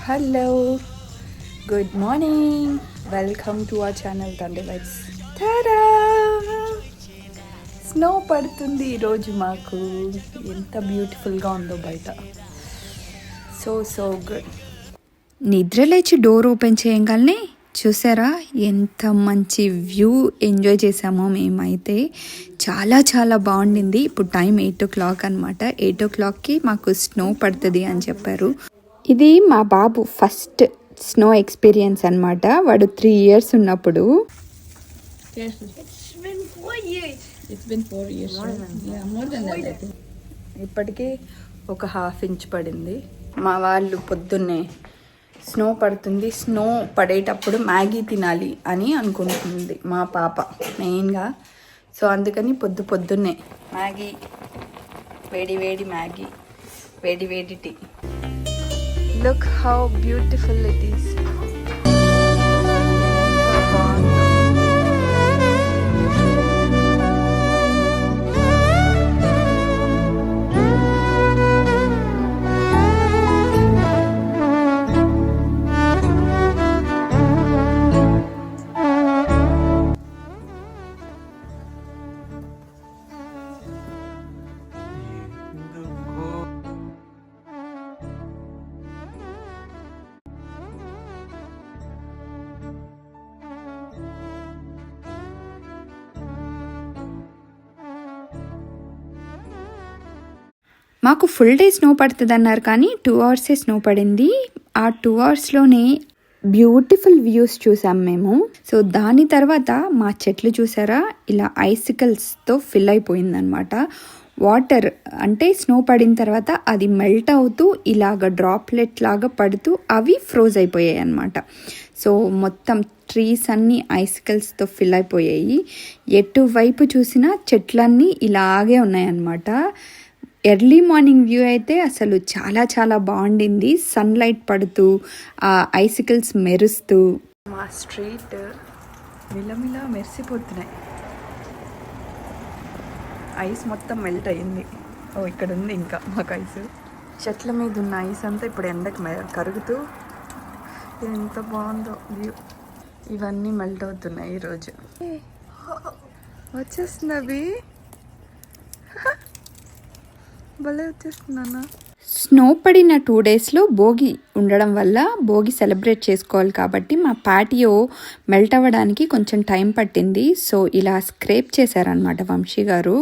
Hello, good morning. Welcome to our channel తండ్రి vibes. తారా, snow పడుతుంది ఈరోజు మాకు. ఎంత బ్యూటిఫుల్గా ఉందో బయట. So good. నిద్ర లేచి డోర్ ఓపెన్ చేయగానే చూసారా ఎంత మంచి వ్యూ ఎంజాయ్ చేసామో మేమైతే. చాలా చాలా బాగుండింది. ఇప్పుడు టైం 8 o'clock అనమాట. 8 o'clockకి మాకు స్నో పడుతుంది అని చెప్పారు. ఇది మా బాబు ఫస్ట్ స్నో ఎక్స్పీరియన్స్ అనమాట. వాడు 3 years ఉన్నప్పుడు. ఇప్పటికీ ఒక 1/2 inch పడింది. మా వాళ్ళు పొద్దున్నే స్నో పడుతుంది, స్నో పడేటప్పుడు మ్యాగీ తినాలి అని అనుకుంటుంది మా పాప మెయిన్గా. సో అందుకని పొద్దున్నే మ్యాగీ, వేడి మ్యాగీ, వేడి tea. Look how beautiful it is. మాకు ఫుల్ డే స్నో పడుతుంది అన్నారు, కానీ 2 hours స్నో పడింది. ఆ 2 hours బ్యూటిఫుల్ వ్యూస్ చూసాం మేము. సో దాని తర్వాత మా చెట్లు చూసారా, ఇలా ఐసికల్స్తో ఫిల్ అయిపోయిందనమాట. వాటర్ అంటే స్నో పడిన తర్వాత అది మెల్ట్ అవుతూ ఇలాగ డ్రాప్లెట్ లాగా పడుతూ అవి ఫ్రోజ్ అయిపోయాయి అనమాట. సో మొత్తం ట్రీస్ అన్నీ ఐసికల్స్తో ఫిల్ అయిపోయాయి. ఎటువైపు చూసినా చెట్లన్నీ ఇలాగే ఉన్నాయన్నమాట. ఎర్లీ మార్నింగ్ వ్యూ అయితే అసలు చాలా చాలా బాగుండింది. సన్లైట్ పడుతూ ఆ ఐసికల్స్ మెరుస్తూ మా స్ట్రీట్ మిలమిలా మెరిసిపోతున్నాయి. ఐస్ మొత్తం మెల్ట్ అయ్యింది. ఇక్కడ ఉంది ఇంకా మాకు ఐస్. చెట్ల మీద ఉన్న ఐస్ అంతా ఇప్పుడు ఎండకు కరుగుతూ ఎంత బాగుందో వ్యూ. ఇవన్నీ మెల్ట్ అవుతున్నాయి ఈరోజు. వచ్చేస్తున్నవి భలే వచ్చేస్తున్నానా. స్నో పడిన 2 daysలో భోగి ఉండడం వల్ల భోగి సెలబ్రేట్ చేసుకోవాలి కాబట్టి మా పాటియో మెల్ట్ అవ్వడానికి కొంచెం టైం పట్టింది. సో ఇలా స్క్రేప్ చేశారనమాట వంశీ గారు.